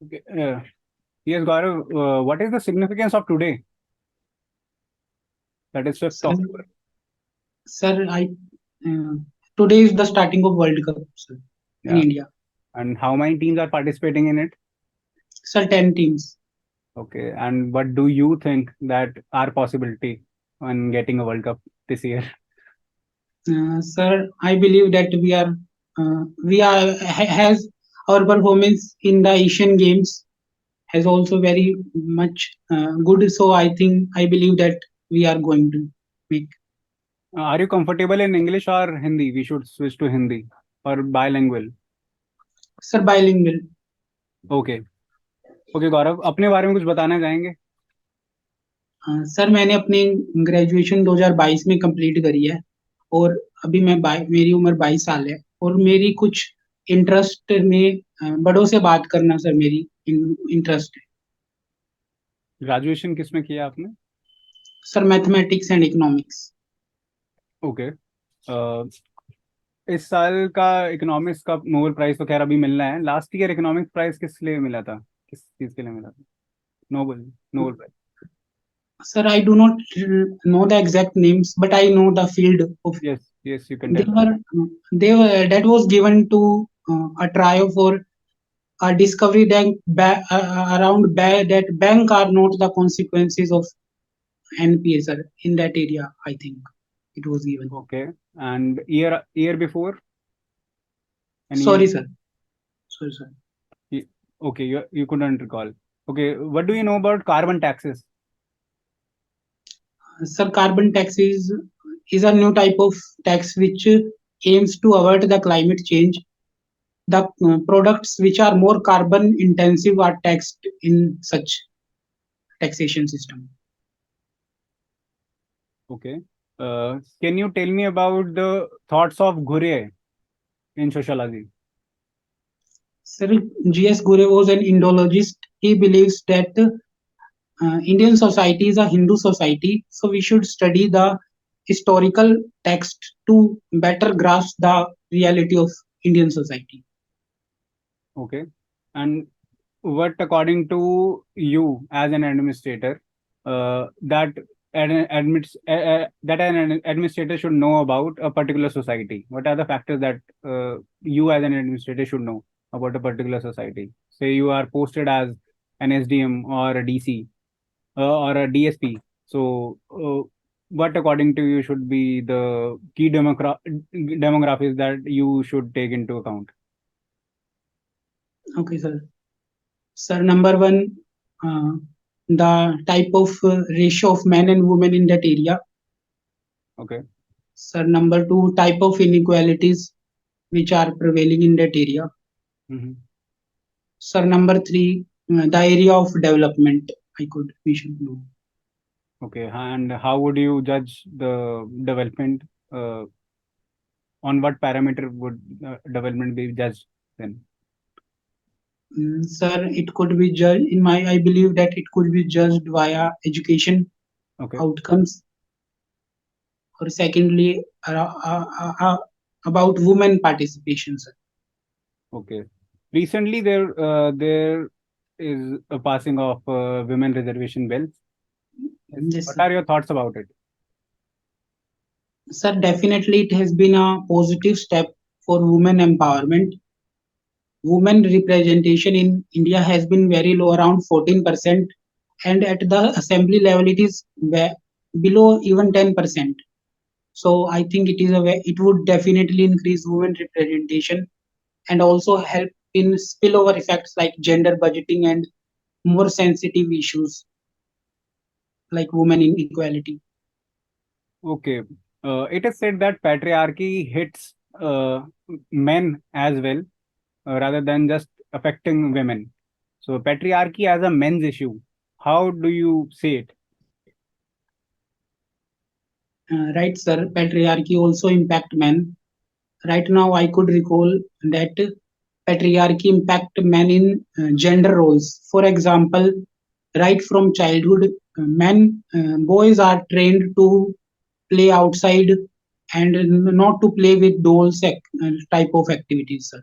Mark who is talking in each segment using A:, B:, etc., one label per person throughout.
A: Okay. Yes, Gaurav, what is the significance of today? That is 5th
B: Sir,
A: October.
B: sir, uh, today is the starting of World Cup, sir, in
A: Yeah.
B: India.
A: And how many teams are participating in it?
B: Sir, 10 teams.
A: Okay. And what do you think that our possibility on getting a World Cup this year?
B: Sir, I believe that we are has our performance in the Asian Games has also very much good. So I believe that we are going to make.
A: Are you comfortable in English or Hindi? We should switch to Hindi or bilingual.
B: Sir, bilingual.
A: Okay okay Gaurav अपने बारे में कुछ बताना चाहेंगे?
B: Sir, मैंने अपनी graduation 2022 में complete करी है और अभी मेरी उम्र 22 साल है और मेरी कुछ इंटरेस्ट में बड़ों से बात करना सर मेरी इंटरेस्ट है।
A: ग्रेजुएशन किस में किया आपने?
B: Sir, mathematics and economics.
A: Okay. इस साल का इकोनॉमिक्स का नोबेल प्राइज तो खैर अभी मिलना है। लास्ट ईयर इकोनॉमिक्स प्राइज किस लिए मिला था? किस चीज के लिए मिला था? Nobel Nobel prize.
B: Sir, I do not know the exact names but I know the field of
A: yes yes you can
B: they
A: tell.
B: were they were that was given to a trio for a discovery that that bank are not the consequences of NPA, sir. In that area, I think it was given.
A: Okay and year before any year?
B: Sorry, sir. Sorry, sir.
A: Okay you couldn't recall. Okay, what do you know about carbon taxes?
B: Sir, carbon tax is a new type of tax which aims to avert the climate change. The products which are more carbon intensive are taxed in such taxation system.
A: Okay. Can you tell me about the thoughts of Ghurye in sociology?
B: Sir, G.S. Gure was an Indologist. He believes that Indian society is a Hindu society, so we should study the historical text to better grasp the reality of Indian society.
A: Okay. And what, according to you as an administrator, that that an administrator should know about a particular society? What are the factors that you as an administrator should know about a particular society? Say you are posted as an SDM or a DC or a DSP. So, what according to you should be the key demographics that you should take into account?
B: Okay, sir. Sir, number one, uh, the type of ratio of men and women in that area.
A: Okay.
B: Sir, number two, type of inequalities which are prevailing in that area.
A: Mm-hmm.
B: Sir, number three, the area of development. We should know.
A: Okay. And how would you judge the development? Uh, on what parameter would development be judged then?
B: Sir, it could be judged I believe that it could be judged via education
A: Okay.
B: outcomes, or secondly, about women participation, sir.
A: Okay. Recently, there is a passing of women reservation bill. Yes.
B: Yes,
A: What
B: sir.
A: are your thoughts about it?
B: Sir, definitely it has been a positive step for women empowerment. Women representation in India has been very low, around 14%, and at the assembly level, it is below even 10%. So I think it would definitely increase women representation and also help in spillover effects like gender budgeting and more sensitive issues like women inequality.
A: Okay. It is said that patriarchy hits men as well, rather than just affecting women. So, patriarchy as a men's issue, how do you see it?
B: Right, sir. Patriarchy also impact men. Right now, I could recall that patriarchy impact men in gender roles. For example, right from childhood, boys are trained to play outside and not to play with dolls type of activities, sir.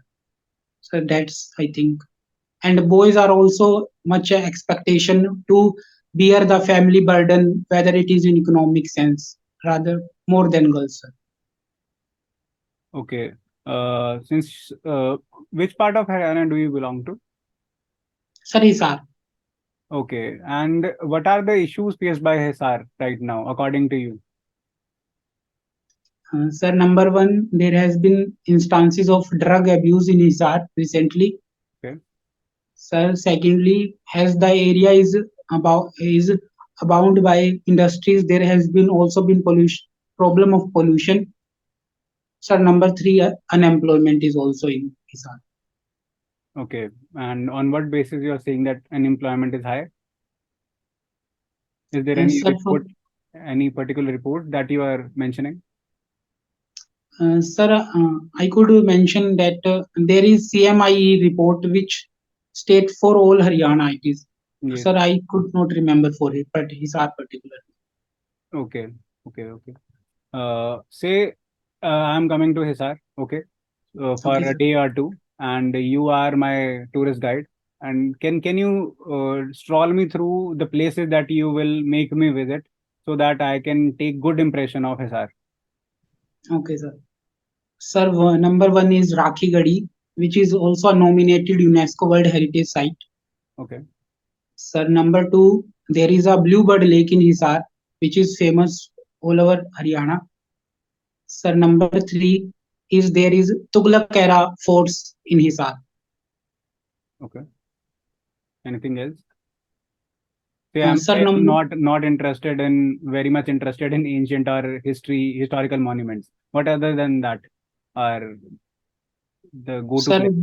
B: So that's, I think. and boys are also much expectation to bear the family burden, whether it is in economic sense, rather more than girls, sir.
A: Okay. Since which part of Haryana do you belong to?
B: Sir, Hisar.
A: Okay. And what are the issues faced by Hisar right now, according to you?
B: Sir, number one, there has been instances of drug abuse in Hisar recently.
A: Okay.
B: Sir, secondly, as the area is abound by industries, there has been also been pollution problem of pollution. Sir, number three, unemployment is also in Hisar.
A: Okay. And on what basis you are saying that unemployment is high? Is there any
B: Sir, for,
A: report, any particular report that you are mentioning?
B: sir, I could mention that there is CMIE report which state for all Haryana it is.
A: Yes.
B: Sir, I could not remember for it, but Hisar particular.
A: Okay. Okay. Okay. Say I'm coming to Hisar, okay, for
B: Okay,
A: a
B: sir.
A: day or two, and you are my tourist guide. And can you stroll me through the places that you will make me visit so that I can take good impression of Hisar?
B: Okay, sir. Sir, number one is Rakhi Gadi, which is also a nominated UNESCO World Heritage Site.
A: Okay.
B: Sir, number two, there is a Bluebird Lake in Hisar, which is famous all over Haryana. Sir, number three is there is Tughlaq era forts in Hisar.
A: Okay. Anything else? Say I'm
B: Sir,
A: say I'm not interested in very much interested in ancient or historical monuments. What other than that are the go-to
B: sir,
A: place?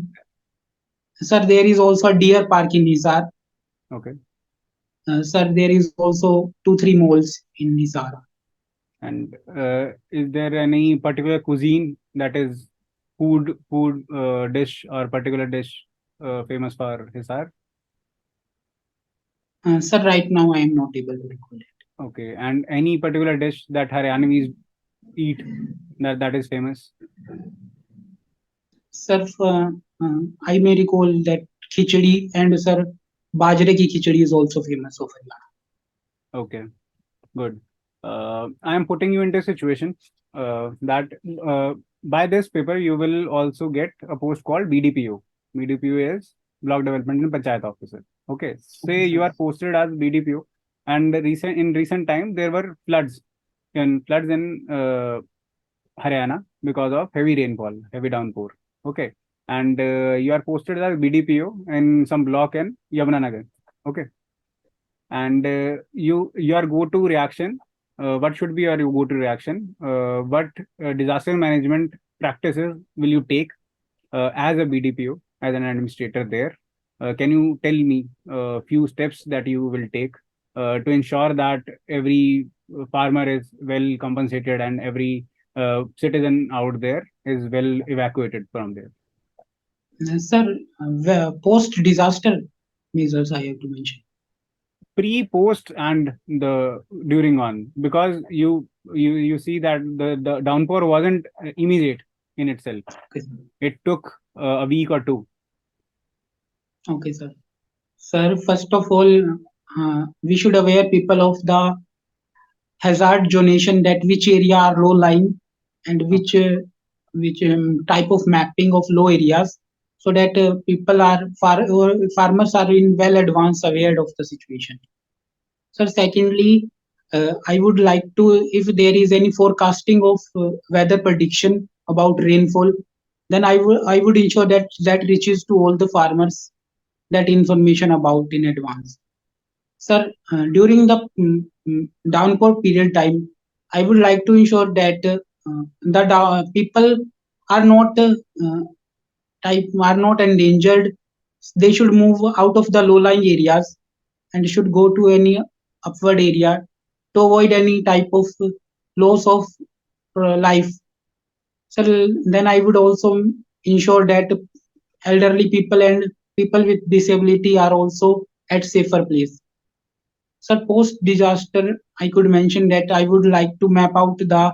B: sir, there is also a deer park in Hisar.
A: Okay.
B: Sir, there is also two, three malls in Hisar.
A: And is there any particular cuisine that is food dish or particular dish famous for Hisar?
B: Sir, right now I am not able to recall it.
A: Okay, and any particular dish that Haryanvis eat that is famous?
B: Sir, I may recall that khichdi and sir, bajre ki khichdi is also famous of Haryana.
A: Okay, good. I am putting you into a situation that by this paper you will also get a post called BDPO. BDPO is Block Development and Panchayat Officer. Okay,
B: Okay,
A: say
B: sir.
A: you are posted as BDPO, and in recent time there were floods in Haryana because of heavy rainfall, heavy downpour. Okay, and you are posted as BDPO in some block in Yamunanagar. Okay, and your go-to reaction, what should be your go-to reaction, what disaster management practices will you take as a BDPO, as an administrator there? Can you tell me a few steps that you will take to ensure that every farmer is well compensated and every citizen out there is well evacuated from there?
B: Sir, post disaster measures I have to mention.
A: Pre, post, and the during on, because you see that the downpour wasn't immediate in itself.
B: Okay, sir.
A: It took a week or two.
B: Okay, sir. Sir, first of all, we should aware people of the hazard zonation, that which area are low lying and which type of mapping of low areas, so that people are or farmers are in well advance aware of the situation. So secondly, I would like to, if there is any forecasting of weather prediction about rainfall, then I would ensure that that reaches to all the farmers, that information about in advance. Sir, during the downpour period time, I would like to ensure that people are not are not endangered. They should move out of the low-lying areas and should go to any upward area to avoid any type of loss of life. So then I would also ensure that elderly people and people with disability are also at safer place. So post disaster, I could mention that I would like to map out the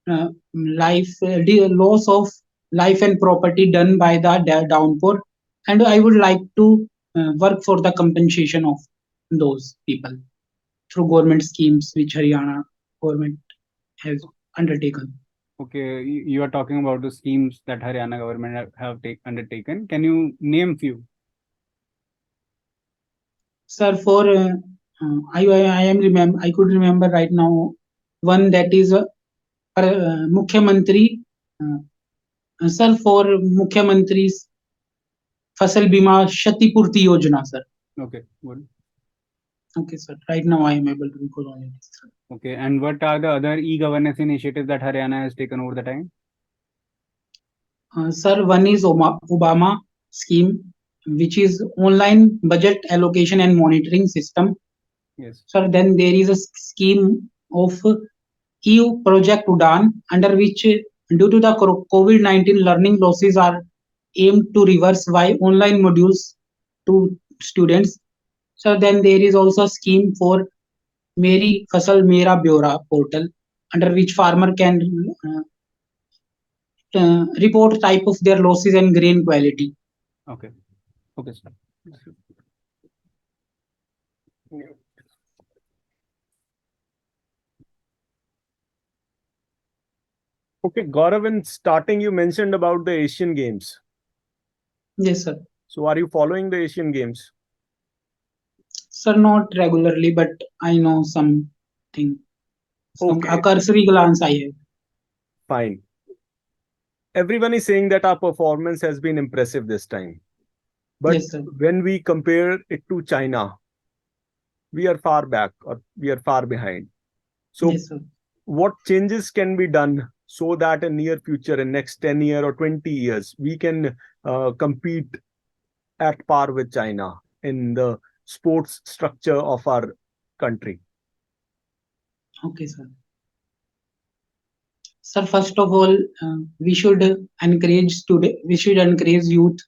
B: the loss of life and property done by the downpour, and I would like to work for the compensation of those people through government schemes which Haryana government has undertaken.
A: Okay, you are talking about the schemes that Haryana government have undertaken. Can you name few?
B: Sir, for I could remember right now one that is Mukhyamantri. Sir, for Mukhyamantri's Fasal Bima Shati Purti Yojana, sir.
A: Okay, good.
B: Okay, sir. Right now I am able to recall only this, sir.
A: Okay, and what are the other e-governance initiatives that Haryana has taken over the time?
B: Sir, one is Obama scheme, which is online budget allocation and monitoring system.
A: Yes.
B: Sir, then there is a scheme of EU Project Udan, under which, due to the COVID-19 learning losses, are aimed to reverse via online modules to students. So then there is also a scheme for Meri Fasal Mera Byora portal, under which farmer can report type of their losses and grain quality.
A: Okay. Okay, sir.
C: Okay, Gaurav, in starting, you mentioned about the Asian Games.
B: Yes, sir.
C: So, are you following the Asian Games?
B: Sir, not regularly, but I know something.
C: Okay.
B: A cursory glance I have.
C: Fine. Everyone is saying that our performance has been impressive this time. But
B: Yes, sir.
C: when we compare it to China, we are far back or we are far behind. So,
B: Yes, sir.
C: what changes can be done so that in near future, in next 10 years or 20 years, we can compete at par with China in the sports structure of our country?
B: Okay, sir. Sir, first of all, we should encourage youth,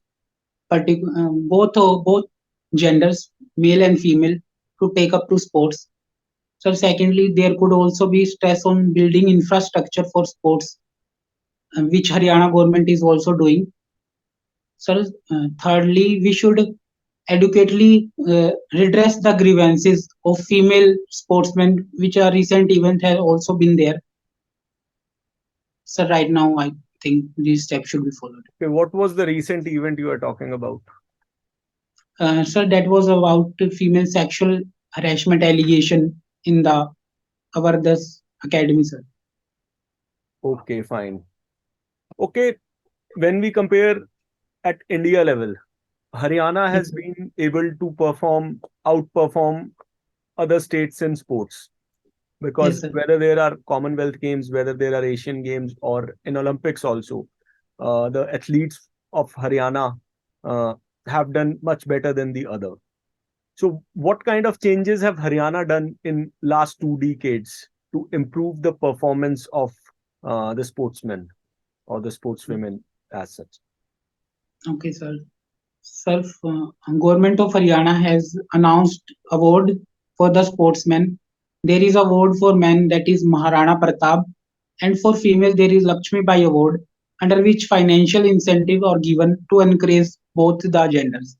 B: both genders, male and female, to take up to sports. So secondly, there could also be stress on building infrastructure for sports, which Haryana government is also doing. So thirdly, we should adequately redress the grievances of female sportsmen, which a recent event has also been there. So right now, I think these steps should be followed.
C: Okay, what was the recent event you are talking about?
B: Sir, that was about female sexual harassment allegation in the Avardas Academy, sir.
C: Okay, fine. Okay, when we compare at India level, Haryana has been able to outperform other states in sports. Because
B: Yes, sir.
C: whether there are Commonwealth Games, whether there are Asian Games, or in Olympics also, the athletes of Haryana have done much better than the other. So, what kind of changes have Haryana done in last 2 decades to improve the performance of the sportsmen or the sportswomen as such?
B: Okay, sir. Sir, Government of Haryana has announced award for the sportsmen. There is award for men, that is Maharana Pratap, and for female there is Lakshmi Bai award, under which financial incentive are given to encourage both the genders.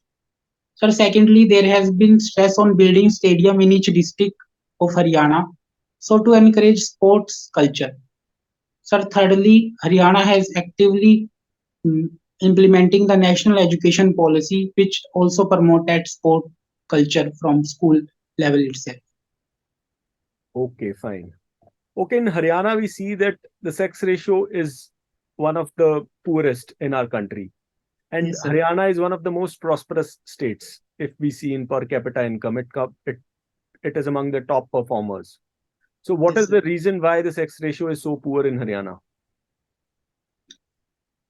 B: Sir, secondly, there has been stress on building stadium in each district of Haryana, so to encourage sports culture. Sir, thirdly, Haryana has actively mm, implementing the national education policy, which also promoted sport culture from school level itself.
C: Okay, fine. Okay, in Haryana, we see that the sex ratio is one of the poorest in our country. And
B: Yes, sir.
C: Haryana is one of the most prosperous states. If we see in per capita income, it is among the top performers. So, what
B: Yes,
C: is the reason why the sex ratio is so poor in Haryana?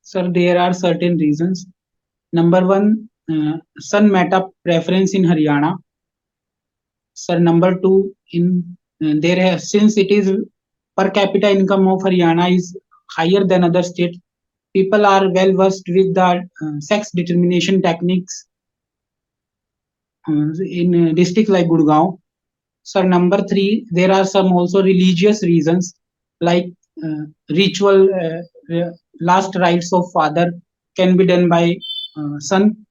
B: Sir, there are certain reasons. Number one, Sun Meta preference in Haryana. Sir, number two, in there has, since it is per capita income of Haryana is higher than other states, people are well versed with the sex determination techniques in district like Gurgaon. So number three, there are some also religious reasons like ritual last rites of father can be done by son.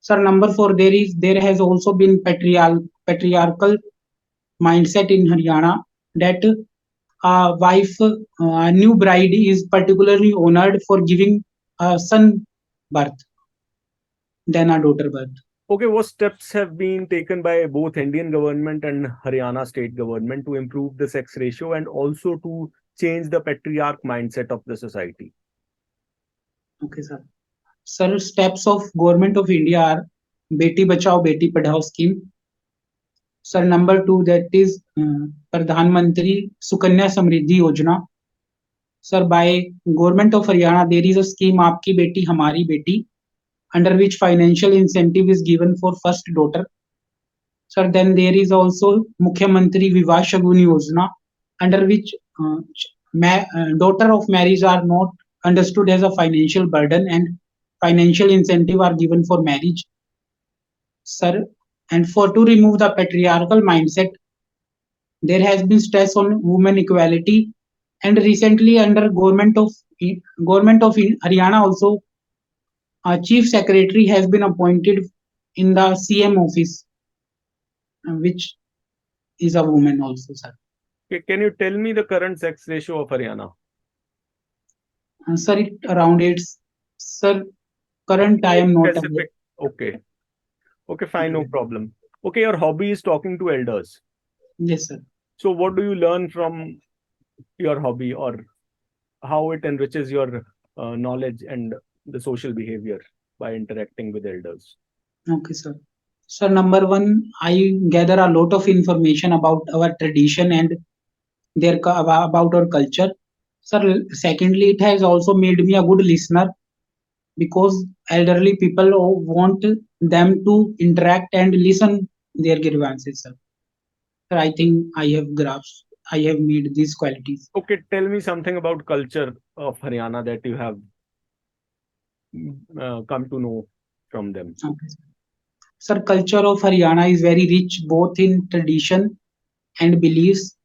B: Sir, number 4, there has also been patriarchal mindset in Haryana that a wife, a new bride is particularly honored for giving a son birth than a daughter birth.
C: Okay, what steps have been taken by both Indian government and Haryana state government to improve the sex ratio and also to change the patriarch mindset of the society?
B: Okay, sir. Sir, steps of Government of India are Beti Bachao, Beti Padhao scheme. Sir, number 2, that is Pradhan Mantri Sukanya Samriddhi Yojana. Sir, by Government of Haryana, there is a scheme Aapki Beti Hamari Beti, under which financial incentive is given for first daughter. Sir, then there is also Mukhyamantri Vivah Shaguni Yojana, under which daughter of marriage are not understood as a financial burden and financial incentive are given for marriage. Sir, and for to remove the patriarchal mindset, there has been stress on women equality, and recently under government of Haryana also, a chief secretary has been appointed in the CM office, which is a woman also, sir.
C: Okay, can you tell me the current sex ratio of Haryana?
B: Sir, it around it's, sir, current I am not aware.
C: Specific. Okay. Okay, fine, no
B: Okay.
C: problem. Okay, your hobby is talking to elders.
B: Yes, sir.
C: So, what do you learn from your hobby, or how it enriches your knowledge and the social behavior by interacting with elders?
B: Okay, sir. Sir, number 1, I gather a lot of information about our tradition and about our culture. Sir, secondly, it has also made me a good listener because elderly people want them to interact and listen their grievances, sir. Sir, I think I have made these qualities.
C: Okay, tell me something about culture of Haryana that you have come to know from them.
B: Okay, sir. Sir, culture of Haryana is very rich both in tradition and beliefs.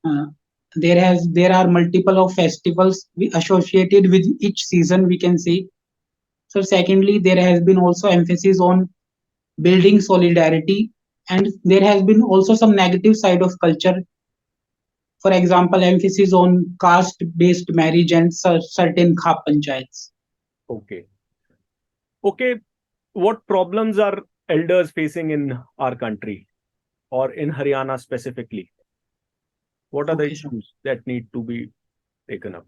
B: There are multiple of festivals associated with each season, we can say. So secondly, there has been also emphasis on building solidarity, and there has been also some negative side of culture. For example, emphasis on caste-based marriage and certain khap panchayats.
C: Okay. Okay, what problems are elders facing in our country or in Haryana specifically? What are the
B: Okay, sir.
C: issues that need to be taken up?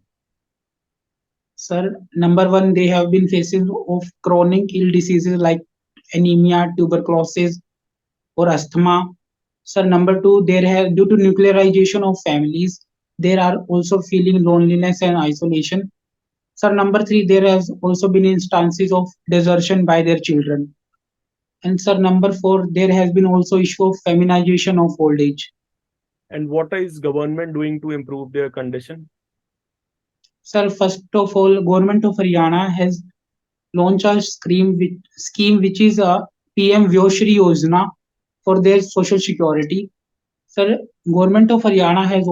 B: Sir, number 1, they have been facing of chronic ill diseases like anemia, tuberculosis, or asthma. Sir, number 2, due to nuclearization of families, there are also feeling loneliness and isolation. Sir, number 3, there has also been instances of desertion by their children. And sir, number 4, there has been also issue of feminization of old age.
C: And what is government doing to improve their condition?
B: Sir, first of all, Government of Haryana has launched a scheme which is a PM Vyoshri Yojana for their social security. Sir, Government of Haryana has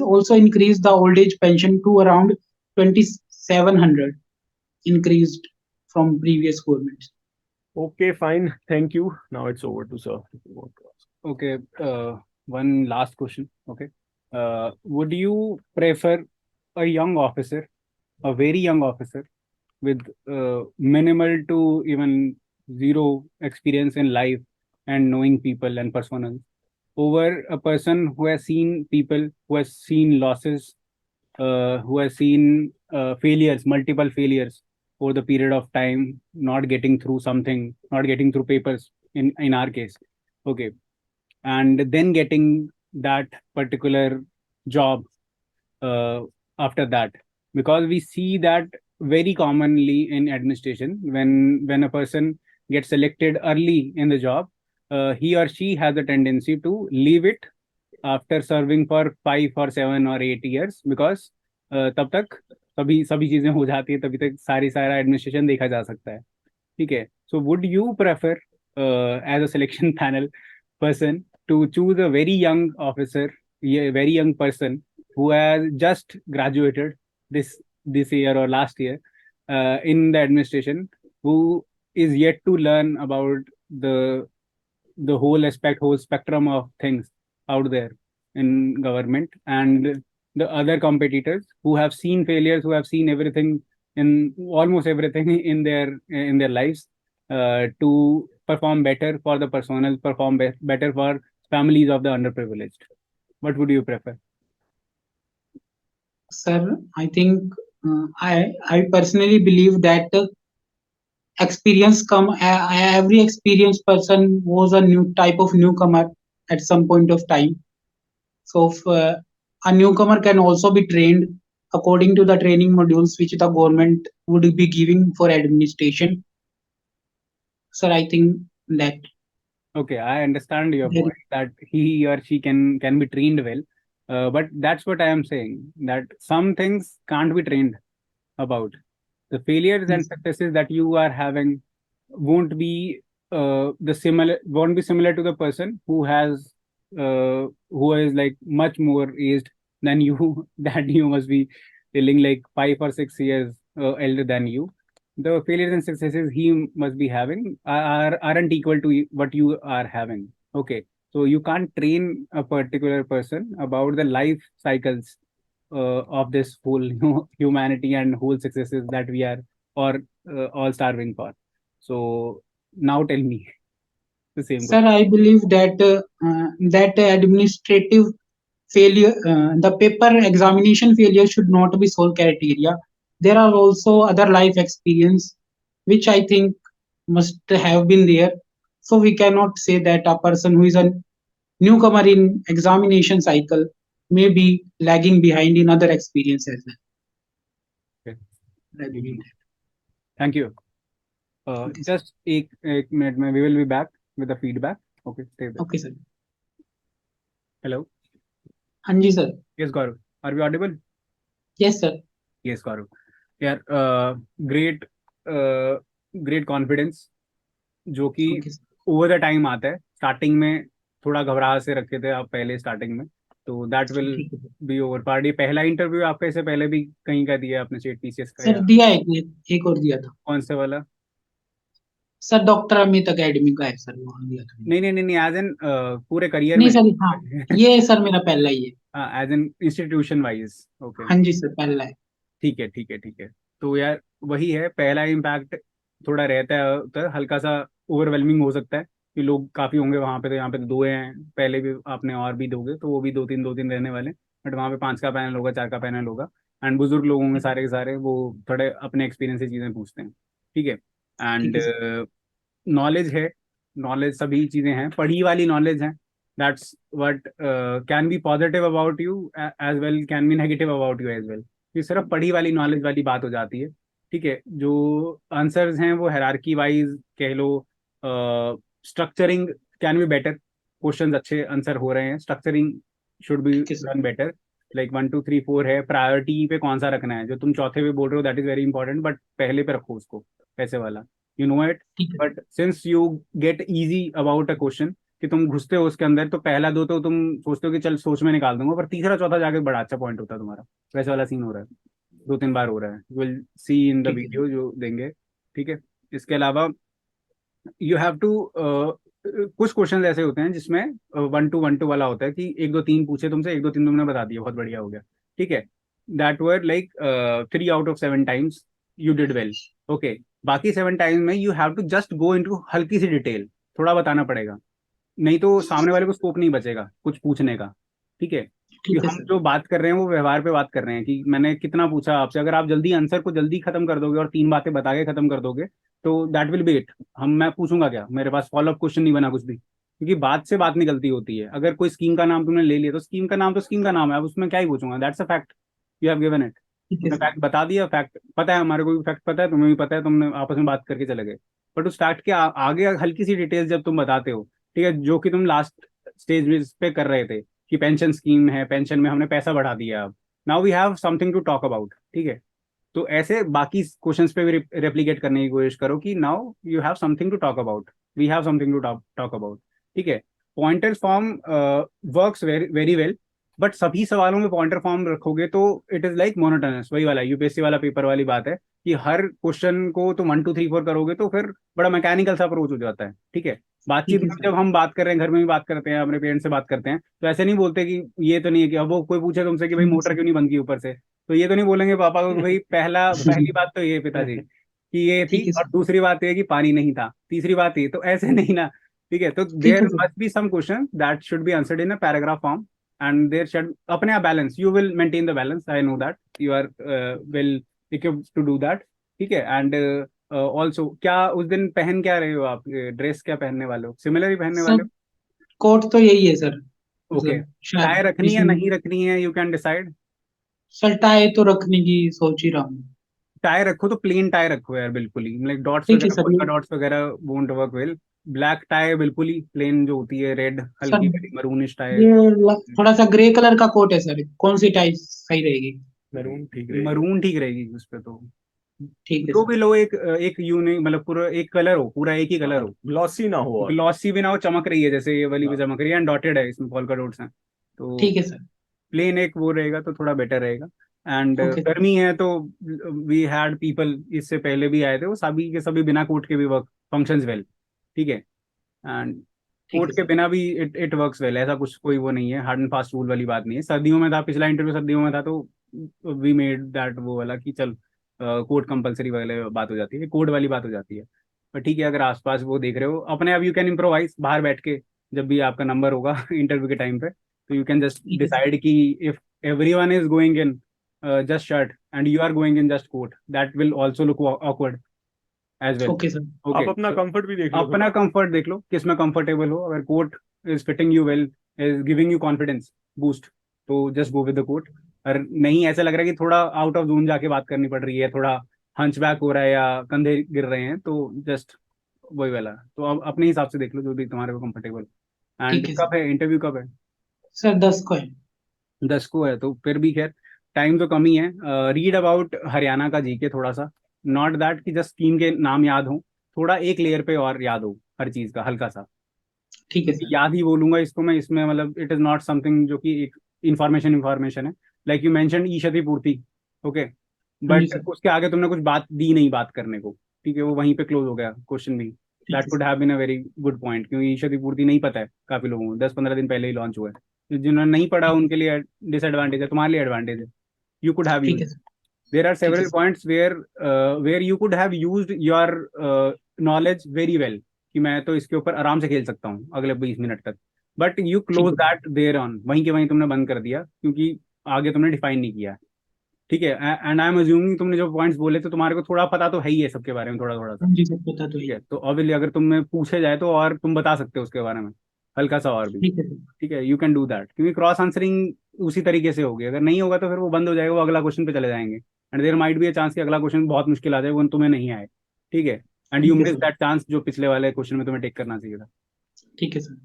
B: also increased the old age pension to around 2,700, increased from previous governments.
C: Okay, fine. Thank you. Now it's over to sir. If you want to ask.
A: Okay, one last question. Okay. Would you prefer a young officer, a very young officer with minimal to even zero experience in life and knowing people and personas, over a person who has seen people, who has seen losses, who has seen failures, multiple failures over the period of time, not getting through something, not getting through papers in our case? Okay, and then getting that particular job after that, because we see that very commonly in administration. When a person gets selected early in the job, he or she has a tendency to leave it after serving for 5 or 7 or 8 years, because तब तक सभी सभी चीजें हो जाती है, तभी तक सारा एडमिनिस्ट्रेशन देखा जा सकता है. ठीक है. So would you prefer as a selection panel person to choose a very young officer, a very young person who has just graduated this year or last year in the administration, who is yet to learn about the whole spectrum of things out there in government, and the other competitors who have seen failures, who have seen everything, in almost everything in their lives, to perform better for the personal, perform better for families of the underprivileged. What would you prefer?
B: Sir, I think I personally believe that every experienced person was a new type of newcomer at some point of time. So if, a newcomer can also be trained according to the training modules which the government would be giving for administration. Sir, I think that
A: Okay, I understand your
B: there,
A: point that he or she can be trained well, but that's what I am saying, that some things can't be trained about. The failures and
B: yes,
A: successes that you are having won't be won't be similar to the person who is like much more aged than you that you must be feeling like 5 or 6 years elder than you. The failures and successes he must be having aren't equal to what you are having. Okay, so you can't train a particular person about the life cycles of this whole humanity and whole successes that we are or all starving for. So now tell me the same
B: sir,
A: question.
B: I believe that that administrative failure, the paper examination failure should not be sole criteria. There are also other life experience which I think must have been there. So we cannot say that a person who is a newcomer in examination cycle may be lagging behind in other experience as well.
A: Okay.
B: I believe that.
A: Thank you.
B: Okay, sir.
A: Just एक minute में we will be back with the feedback. Okay, stay there.
B: Okay, sir.
A: Hello.
B: हाँ जी sir.
A: Yes, Gaurav. Are we audible?
B: Yes, sir.
A: Yes, Gaurav. Yeah. Great. Great confidence. जो कि
B: Okay, sir.
A: Over the time आता है. Starting में थोड़ा घबराहट से रखे थे आप पहले स्टार्टिंग में, तो दैट विल
B: ठीक है सर.
A: Be over party. पहला इंटरव्यू आपका इससे पहले भी कहीं का दिया आपने, स्टेट पीसीएस का
B: सर
A: या
B: दिया एक और दिया था.
A: कौन से वाला?
B: सर डॉक्टर अमित अकेडमी का है सर, वहाँ दिया था.
A: नहीं नहीं नहीं नहीं, एज एन पूरे करियर
B: नहीं
A: में.
B: सर, हाँ ये सर मेरा पहला ही है.
A: As an institution wise. Okay,
B: हाँ जी सर, पहला है.
A: ठीक है ठीक है ठीक है. तो यार वही है, पहला इम्पैक्ट थोड़ा रहता है, तो हल्का सा ओवरवेलमिंग हो सकता है कि लोग काफी होंगे वहां पे. तो यहाँ पे तो दो हैं, पहले भी आपने और भी दोगे तो वो भी दो तीन रहने वाले, बट वहाँ पे 5 का पैनल होगा, 4 का पैनल होगा. एंड बुजुर्ग लोग होंगे सारे के सारे, वो थोड़े अपने एक्सपीरियंस से चीजें पूछते हैं. ठीक है.
B: ठीक
A: एंड
B: है सर.
A: नॉलेज है, नॉलेज सभी चीजें हैं, पढ़ी वाली नॉलेज है. That's what can be positive about you as well, can be negative about you as well. ये सिर्फ पढ़ी वाली नॉलेज वाली बात हो जाती है. ठीक है. जो आंसर्स हैं वो हायरार्की वाइज कह लो, structuring can be better. Questions अच्छे आंसर हो रहे हैं, स्ट्रक्चरिंग शुड बी
B: ठीक है सर.
A: Done better. लाइक 1 2 3 4 है, प्रायोरिटी पे कौन सा रखना है. जो तुम चौथे पे बोल रहे हो that is very important, but पहले पे रखो उसको, पैसे वाला. You know it.
B: ठीक है.
A: But since you get easy about a question, कि तुम घुसते हो उसके अंदर, तो पहला दो तो तुम सोचते हो कि चल सोच में निकाल दूंगा, पर तीसरा चौथा जाके बड़ा अच्छा पॉइंट होता है तुम्हारा. वैसे वाला सीन हो रहा है, 2 3 बार हो रहा है. विल सी इन द
B: ठीक है.
A: वीडियो जो देंगे. ठीक है. इसके अलावा यू हैव टू कुछ क्वेश्चन ऐसे होते हैं जिसमें 1 to 1 वाला होता है कि 1 2 3 पूछे तुमसे, 1 2 3 तुमने बता दिया, बहुत बढ़िया हो गया. ठीक है. That were like 3 out of 7 times you did well. Okay. बाकी 7 टाइम्स में you have to just go into हल्की सी डिटेल, थोड़ा बताना पड़ेगा, नहीं तो सामने वाले को स्कोप नहीं बचेगा कुछ पूछने का. ठीक है. कि
B: ठीक है
A: हम
B: सर.
A: जो बात कर रहे हैं वो व्यवहार पे बात कर रहे हैं, कि मैंने कितना पूछा आपसे. अगर आप जल्दी आंसर को जल्दी खत्म कर दोगे और 3 बातें बता के खत्म कर दोगे, तो दैट विल बी इट. मैं पूछूंगा क्या, मेरे पास फॉलो अप क्वेश्चन नहीं बना कुछ भी, क्योंकि बात से बात निकलती होती है. अगर कोई स्कीम का नाम तुमने ले लिया, तो स्कीम का नाम तो स्कीम का नाम है, अब उसमें क्या ही पूछूंगा. That's a fact, you have given it.
B: ठीक है
A: तुमने
B: सर.
A: फैक्ट बता दिया, फैक्ट पता है, हमारे को भी फैक्ट पता है, तुम्हें भी पता है, तुमने आपस में बात करके चले गए. बट उस फैक्ट के आगे हल्की सी डिटेल्स जब तुम बताते हो, ठीक है, जो कि तुम लास्ट स्टेज पे कर रहे थे कि पेंशन स्कीम है, पेंशन में हमने पैसा बढ़ा दिया, अब now we have something to talk about. ठीक है. तो ऐसे बाकी क्वेश्चंस पे भी रेप्लिकेट करने की कोशिश करो कि now you have something to talk about, we have something to talk about. ठीक है. Pointers form works very very well, but सभी सवालों में पॉइंटर फॉर्म रखोगे तो इट इज लाइक मोनोटोनस, वही वाला यूपीएससी वाला पेपर वाली बात है कि हर क्वेश्चन को तो 1 2 3 4 करोगे तो फिर बड़ा मैकेनिकल सा अप्रोच हो जाता है। ठीक है, बातचीत
B: ठीक है
A: में
B: सर।
A: जब हम बात कर रहे हैं, घर में भी बात करते हैं, अपने पेरेंट्स से बात करते हैं, तो ऐसे नहीं बोलते कि ये तो नहीं है कि अब वो कोई पूछे तुमसे कि भाई मोटर क्यों नहीं बंद की ऊपर से, तो ये तो नहीं बोलेंगे पापा को कि भाई पहली बात तो ये पिताजी कि ये थी,
B: ठीक है
A: और
B: सर।
A: दूसरी बात ये कि पानी नहीं था, तीसरी बात ये, तो ऐसे नहीं ना। ठीक है, तो
B: ठीक
A: देयर
B: है sir.
A: Must be some question that should be answered in a paragraph form, and there should अपने आप balance, you will maintain the balance, I know that you are well equipped to do that। ठीक है, and also क्या उस दिन पहन क्या रहे हो आप, ड्रेस क्या पहनने वाले हो, सिमिलर ही पहनने वाले
B: सर कोट तो यही है सर,
A: हो? ओके,
B: मतलब शायद
A: टाई रखनी है
B: इसमें।
A: नहीं रखनी है, you can decide.
B: Sir tie तो रखने की सोच ही रहा हूँ।
A: टाई रखो तो प्लेन टाई रखो यार, बिल्कुल ही लाइक डॉट्स
B: ठीक है
A: वगैरह,
B: सर।
A: पोल्का डॉट्स वगैरह won't work well. Black tie बिल्कुल ही प्लेन जो होती है, रेड
B: सर
A: हल्की मरूनिश टाई।
B: ये थोड़ा सा ग्रे कलर का कोट है सर, कौन सी टाई सही रहेगी?
C: मैरून ठीक रहेगी।
A: मरून ठीक रहेगी उस पे तो।
B: ठीक है
A: जो
B: सर।
A: भी लो, एक एक यूनिक मतलब पूरा एक कलर हो, पूरा एक ही कलर हो,
C: ग्लॉसी ना हो और
A: ग्लॉसी भी ना हो, चमक रही है जैसे ये वाली भी
C: हाँ,
A: चमक रही है, एंड डॉटेड है, इसमें पोल्का डॉट्स हैं, तो
B: ठीक है सर।
A: प्लेन एक वो रहेगा तो थोड़ा बेटर रहेगा। And
B: okay sir.
A: गर्मी है तो वी हैड पीपल इससे पहले भी आए थे, वो सभी के सभी बिना कोट के भी वर्क फंक्शंस वेल। ठीक है, एंड
B: ठीक
A: कोट
B: है
A: के
B: सर।
A: बिना भी इट वर्क्स वेल, ऐसा कुछ कोई वो नहीं है, हार्ड एंड फास्ट रूल वाली बात नहीं है। सर्दियों में था, पिछला इंटरव्यू सर्दियों में था, तो वी मेड दैट वो वाला कि चल कोट कंपलसरी वाले बात हो जाती है, कोड वाली बात हो जाती है। पर ठीक है, अगर आसपास वो देख रहे हो अपने आप, यू कैन इम्प्रोवाइज बाहर बैठ के, जब भी आपका नंबर होगा इंटरव्यू के टाइम पे, तो यू कैन जस्ट
B: ठीक है सर।
A: डिसाइड कि if everyone is going in just shirt and you are going in just coat, that will also look awkward as well।
B: Okay sir.
A: Okay,
C: आप अपना comfort भी देख लो
A: अपना
C: थोड़ा।
A: कंफर्ट देख लो, किस में कंफर्टेबल हो। अगर coat is fitting you well, is giving you confidence boost, तो just go with the coat. और नहीं ऐसा लग रहा है कि थोड़ा आउट ऑफ जोन जाके बात करनी पड़ रही है, थोड़ा हंचबैक हो रहा है या कंधे गिर रहे हैं, तो जस्ट वही वाला, तो अब अपने हिसाब से देख लो जो भी तुम्हारे को कंफर्टेबल। एंड
B: ठीक है
A: कब
B: सर।
A: है इंटरव्यू, कब है?
B: सर 10 को है।
A: 10 को है तो फिर भी खैर टाइम तो कम ही है। रीड अबाउट हरियाणा का जीके थोड़ा सा, नॉट दैट कि जस्ट टीम के नाम याद हो, थोड़ा एक लेयर पे और याद हो हर चीज का हल्का सा,
B: ठीक है
A: क्योंकि
B: सर।
A: याद ही बोलूंगा इसको मैं, इसमें मतलब इट इज नॉट समथिंग जो कि एक इंफॉर्मेशन है। लाइक यू मेंशन ई क्षतिपूर्ति, ओके,
B: हाँ जी
A: बट
B: सर।
A: उसके आगे तुमने कुछ बात दी नहीं बात करने को। ठीक है, वो वहीं पे क्लोज हो गया क्वेश्चन भी।
B: ठीक
A: दैट
B: है
A: could
B: sir.
A: Have been a very good point, क्योंकि ई क्षतिपूर्ति नहीं पता है काफी लोगों को, 10 15 दिन पहले ही लॉन्च हुआ है, तो जिन्होंने नहीं पढ़ा
B: ठीक है।
A: उनके लिए डिसएडवांटेज है, तुम्हारे लिए एडवांटेज है। You could have
B: ठीक
A: used
B: है
A: it.
B: सर।
A: There are
B: ठीक है
A: several
B: sir.
A: points where you could have used your knowledge very well, कि मैं तो इसके ऊपर आराम से खेल सकता हूँ अगले 20 मिनट तक, बट यू
B: ठीक
A: क्लोज
B: है सर।
A: दैट देयर ऑन, वहीं के वहीं तुमने बंद कर दिया, क्योंकि आगे तुमने डिफाइन नहीं किया। ठीक है, एंड आई एम अज्यूमिंग तुमने जो पॉइंट्स बोले तो तुम्हारे को थोड़ा पता तो है ही है सबके बारे में, थोड़ा थोड़ा सा।
B: हाँ जी सर, पता तो
A: ठीक
B: ही।
A: है, तो ऑब्वियसली अगर तुम्हें पूछे जाए तो और तुम बता सकते हो उसके बारे में हल्का सा और भी।
B: ठीक है सर।
A: ठीक है, यू कैन डू दैट, क्योंकि क्रॉस आंसरिंग उसी तरीके से होगी, अगर नहीं होगा तो फिर वो बंद हो जाएगा, वो अगला क्वेश्चन पे चले जाएंगे, and there might be a chance कि अगला क्वेश्चन बहुत मुश्किल आ जाए, वो तुम्हें नहीं आए। ठीक है, एंड यू
B: ठीक है
A: मिस
B: सर।
A: दैट चांस जो पिछले वाले क्वेश्चन में तुम्हें टेक करना चाहिए था।
B: ठीक है सर।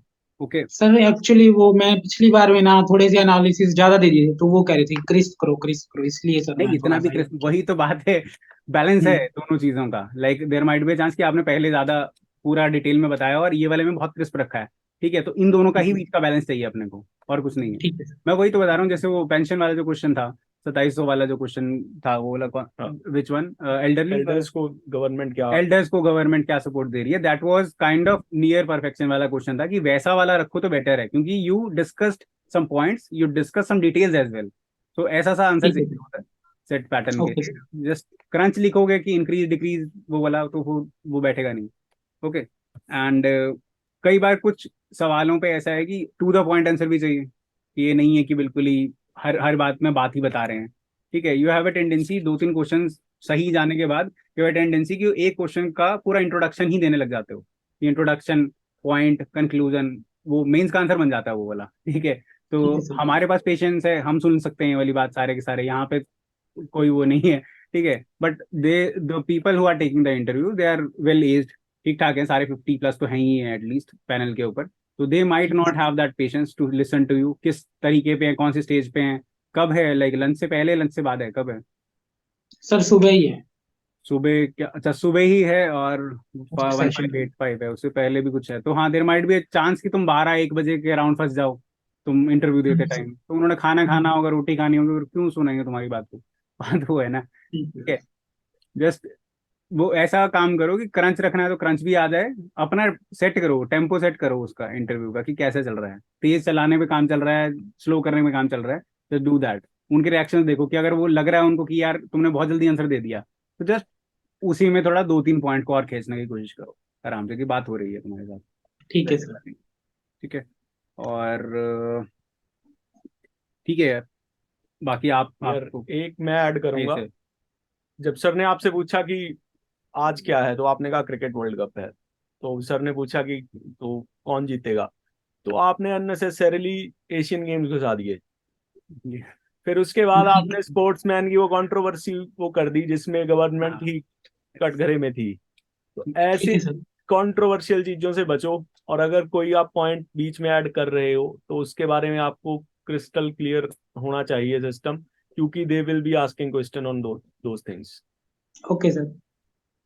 A: ओके,
B: सर एक्चुअली वो मैं पिछली बार में ना थोड़े से एनालिसिस ज्यादा दे दिए थे, तो वो कह रहे थे क्रिस्प करो, इसलिए सर
A: नहीं
B: मैं
A: इतना
B: थोड़ा
A: भी
B: सा ये
A: वही तो बात है, बैलेंस है
B: हम्म,
A: दोनों चीजों का, like there might be a chance कि आपने पहले ज्यादा पूरा डिटेल में बताया और ये वाले में बहुत क्रिस्प रखा है। ठीक है, तो इन दोनों का
B: ठीक
A: ही
B: है।
A: बीच का बैलेंस चाहिए अपने को, और कुछ नहीं है।
B: ठीक है सर।
A: मैं वही तो बता रहा हूँ, जैसे वो पेंशन वाला जो क्वेश्चन था, 2700 वाला जो क्वेश्चन था, वो वाला
C: हाँ,
A: विच वन, एल्डरली,
C: एल्डर्स को गवर्नमेंट क्या।
A: एल्डर्स को गवर्नमेंट क्या सपोर्ट दे रही है, that was kind of near perfection वाला क्वेश्चन था, कि वैसा वाला रखो तो बेटर है, क्योंकि you discussed some points, you discuss some details as well, तो ऐसा सा आंसर
B: ठीक है
A: चाहिए
B: सर।
A: होता है सेट पैटर्न के
B: ओके
A: लिए।
B: सर।
A: जस्ट क्रंच लिखोगे कि इंक्रीज डिक्रीज वो वाला, तो वो बैठेगा नहीं। ओके, एंड कई बार कुछ सवालों पे ऐसा है कि टू द पॉइंट आंसर भी चाहिए, कि ये नहीं है कि बिल्कुल ही हर हर बात में बात ही बता रहे हैं। ठीक है, you have a tendency 2 3 question सही जाने के बाद यू हैव अ टेंडेंसी कि एक क्वेश्चन का पूरा इंट्रोडक्शन ही देने लग जाते हो, इंट्रोडक्शन, पॉइंट, कंक्लूजन, वो मेंस का आंसर बन जाता है वो वाला। ठीक है,
B: ठीक है
A: तो
B: सर।
A: हमारे पास पेशेंस है, हम सुन सकते हैं ये वाली बात सारे के सारे, यहाँ पे कोई वो नहीं है। ठीक है, but the people who are taking the interview they are well aged, ठीक ठाक है सारे, 50 प्लस तो हैं ही है एटलीस्ट पैनल के ऊपर, तो दे माइट
B: ठीक है
A: not
B: sir.
A: Have that patience to listen to you, किस तरीके पे है, कौन सी स्टेज पे हैं, कब है, लाइक लंच से पहले लंच से बाद है, कब है?
B: सर सुबह ही है।
A: सुबह क्या, अच्छा सुबह ही है, और one
B: session.
A: Point eight five है, उससे पहले भी कुछ है, तो हाँ देर माइट बी चांस कि तुम 12 1 बजे के अराउंड फंस जाओ। तुम इंटरव्यू देते
B: जी सर।
A: टाइम, तो उन्होंने खाना खाना होगा, रोटी खानी होगी, फिर क्यों सुनेंगे तुम्हारी बात को? बात वो है ना। ठीक है, जस्ट वो ऐसा काम करो कि क्रंच रखना है तो क्रंच भी आ जाए, अपना सेट करो, टेम्पो सेट करो उसका इंटरव्यू का कि कैसे चल रहा है, तेज चलाने पे काम चल रहा है, स्लो करने में काम चल रहा है, तो डू दैट। उनके रिएक्शन देखो कि अगर वो लग रहा है उनको कि यार तुमने बहुत जल्दी आंसर दे दिया, तो जस्ट उसी में थोड़ा 2-3 पॉइंट को और खींचने की कोशिश करो आराम से, कि बात हो रही है तुम्हारे साथ,
B: ठीक है
A: वैसे
B: सर।
A: बात नहीं। ठीक है। और ठीक है यार, बाकी आप
C: यार
A: आपको
C: एक मैं ऐड करूंगा।
A: ऐसे।
C: जब सर ने आपसे पूछा कि आज क्या है, तो आपने कहा क्रिकेट वर्ल्ड कप है। तो सर ने पूछा कि तो कौन जीतेगा, तो आपने अननेसेसरीली एशियन गेम्स घुसा दिए। फिर उसके बाद आपने स्पोर्ट्समैन की वो कंट्रोवर्सी वो कर दी जिसमें गवर्नमेंट
A: हाँ,
C: ही कटघरे में थी। तो
B: ठीक
C: ऐसे
B: है सर।
C: कंट्रोवर्शियल चीजों से बचो। और अगर कोई आप पॉइंट बीच में ऐड कर रहे हो तो उसके बारे में आपको क्रिस्टल क्लियर होना चाहिए सिस्टम, क्योंकि they will be asking question on those things.
B: Okay sir.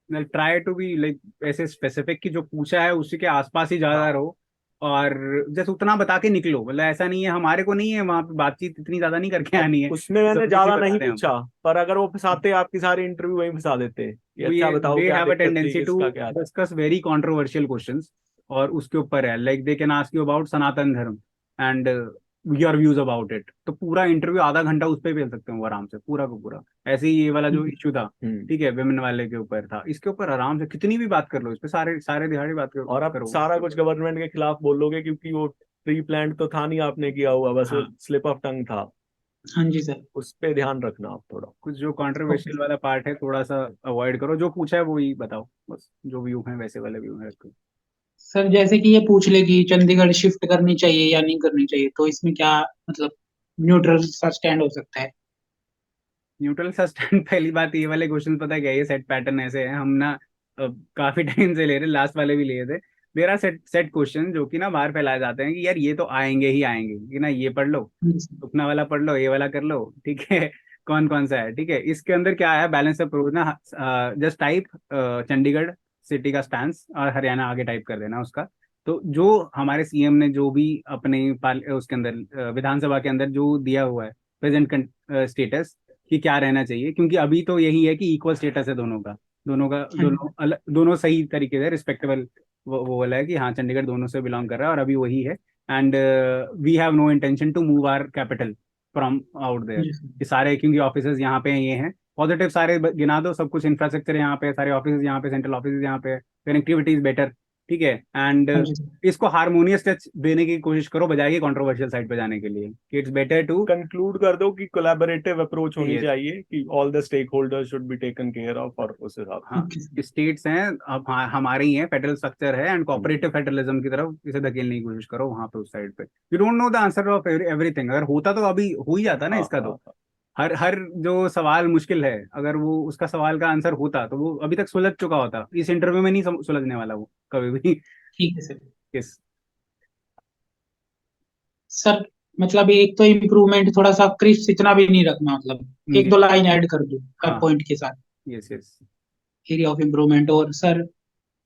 A: Try to be like ऐसे स्पेसिफिक की जो पूछा है उसी के आसपास ही ज्यादा
C: हाँ,
A: रहो, और जैसे उतना बता के निकलो, मतलब ऐसा नहीं है हमारे को नहीं है वहां पे बातचीत इतनी ज्यादा नहीं करके
C: अब
A: आनी है
C: उसमें
A: कि
C: मैंने
A: सब कुछ ही
C: ज्यादा
A: बता
C: नहीं
A: दें हम।
C: पूछा, पर अगर वो फंसाते आपकी सारी इंटरव्यू वहीं फंसा देते कि
A: वो
C: अच्छा
A: ये
C: बताओ
A: दे
C: क्या
A: हैव अ
C: दिक्कत थी,
A: टेंडेंसी टू
C: किसका क्या था।
A: डिस्कस वेरी कंट्रोवर्शियल क्वेश्चंस, और उसके ऊपर है like they can ask you about Sanatan Dharma and your views about it, तो पूरा इंटरव्यू आधा घंटा उस पर भेज सकते हो वो आराम से पूरा का पूरा। ऐसे ही ये वाला जो इश्यू था,
C: हम्म।
A: ठीक है, वेमेन वाले के ऊपर था, इसके ऊपर आराम से कितनी भी बात कर लो, इस पे सारे सारे दिहाड़ी बात
C: और अब
A: करो
C: सारा
A: इसके
C: कुछ
A: ऊपर।
C: गवर्नमेंट के खिलाफ बोलोगे क्योंकि वो प्री प्लान तो था नहीं आपने किया हुआ, बस वो
A: हाँ,
C: स्लिप ऑफ टंग था।
B: हाँ जी सर।
C: उस पे ध्यान रखना आप थोड़ा।
A: कुछ जो
B: ओके
A: कंट्रोवर्शियल वाला पार्ट है थोड़ा सा अवॉइड करो, जो पूछा है वो ही बताओ बस, जो व्यू है वैसे वाले व्यू है रखो।
B: सर, जैसे कि ये पूछ ले कि चंडीगढ़ शिफ्ट करनी चाहिए या नहीं करनी चाहिए, तो इसमें क्या मतलब न्यूट्रल सा स्टैंड हो सकता है?
A: न्यूट्रल सस्टेन पहली बात, ये वाले क्वेश्चन पता है क्या है, ये सेट पैटर्न ऐसे है हम ना, काफी टाइम से ले रहे, लास्ट वाले भी लिए थे। There are set set question जो कि ना बाहर फैलाए जाते हैं कि यार ये तो आएंगे ही आएंगे, कि ना ये पढ़ लो,
B: हाँ जी सर।
A: अपना वाला पढ़ लो, ये वाला कर लो, ठीक है। कौन कौन सा है, ठीक है, इसके अंदर क्या है, बैलेंस अप्रोच ना, जस्ट टाइप चंडीगढ़ सिटी का स्टैंस और हरियाणा आगे टाइप कर देना उसका। तो जो हमारे सीएम ने जो भी अपने उसके अंदर विधानसभा के अंदर जो दिया हुआ है प्रेजेंट स्टेटस, कि क्या रहना चाहिए, क्योंकि अभी तो यही है कि इक्वल स्टेटस है दोनों का,
B: हाँ जी
A: दोनों अलग, दोनों सही तरीके से रिस्पेक्टेबल, वो वाला है कि हाँ चंडीगढ़ दोनों से बिलोंग कर रहा है, और अभी वही है। And we have no intention to move our capital from out
B: हाँ
A: देयर,
B: जी सर।
A: कि सारे क्योंकि ऑफिसेज यहाँ पे हैं, ये हैं पॉजिटिव सारे, गिना दो सब कुछ, इंफ्रास्ट्रक्चर यहाँ पे है, सारे ऑफिस यहाँ पे, सेंट्रल ऑफिस यहाँ पे, कनेक्टिविटी इज बेटर, ठीक है। एंड
B: हाँ जी सर।
A: इसको हारमोनियस टच देने की कोशिश करो बजाय कि कंट्रोवर्शियल साइड पे जाने के लिए, कि इट्स बेटर टू।
C: कंक्लूड कर दो कि कोलैबोरेटिव अप्रोच होनी
A: यस,
C: चाहिए, कि all the stakeholders should be taken care of, और उस हिसाब से।
A: हाँ,
B: ओके सर।
A: स्टेट्स हैं, अब हमारे ही हैं, फेडरल स्ट्रक्चर है, एंड
C: हम्म।
A: कोऑपरेटिव फेडरलिज्म की तरफ इसे धकेलने की कोशिश करो वहां पे उस साइड पे। You don't know the answer of everything, अगर होता तो अभी हो ही जाता ना
C: हाँ
A: इसका,
C: हाँ
A: तो
C: हाँ।
A: हर हर जो सवाल मुश्किल है, अगर वो उसका सवाल का आंसर होता तो वो अभी तक सुलझ चुका होता, इस इंटरव्यू में नहीं सुलझने वाला वो कभी भी।
B: ठीक है सर।
A: यस।
B: सर, मतलब एक तो इम्प्रूवमेंट थोड़ा सा क्रिस्प इतना भी नहीं रखना, मतलब एक दो लाइन ऐड कर दो हर
A: हाँ,
B: पॉइंट के साथ,
A: yes yes.
B: Area of improvement. और सर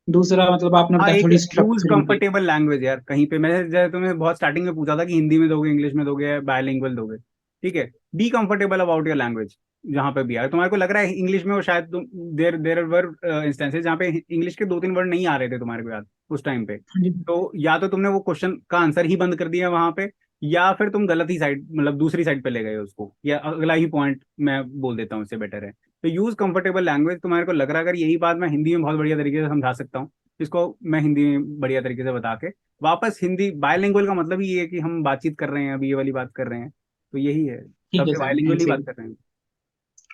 B: दूसरा, मतलब आपने
A: हाँ,
B: बताया
A: एक
B: थोड़ी
A: यूज
B: स्ट्रक्चरिंग पे।
A: कंफर्टेबल लैंग्वेज यार, कहीं पे मैंने जैसे तुम्हें बहुत स्टार्टिंग में पूछा था कि हिंदी में दोगे, इंग्लिश में दोगे, बायलिंगुअल दोगे, ठीक है, be comfortable about your language. जहाँ पे भी यार तुम्हारे को लग रहा है इंग्लिश में, वो शायद तुम देर देर वर इंस्टेंसेस जहाँ पे इंग्लिश के 2-3 वर्ड नहीं आ रहे थे तुम्हारे को याद उस टाइम पे,
B: हाँ जी।
A: तो या तो तुमने वो क्वेश्चन का आंसर ही बंद कर दिया वहां पे, या फिर तुम गलत ही साइड, मतलब दूसरी साइड पे ले गए उसको, या अगला ही पॉइंट मैं बोल देता हूँ, इससे बेटर है तो यूज कंफर्टेबल लैंग्वेज। तुम्हारे को लग रहा है अगर यही बात मैं हिंदी में बहुत बढ़िया तरीके से समझा सकता हूँ, इसको मैं हिंदी में बढ़िया तरीके से बता के वापस हिंदी, बायलिंगुअल का मतलब ही ये है कि हम बातचीत कर रहे हैं, अभी ये वाली बात कर रहे हैं, तो यही है,
B: ठीक है
A: सबसे
B: सर,
A: बायलिंगुअल ही
B: एमसीक्यू।
A: बात कर रहे हैं।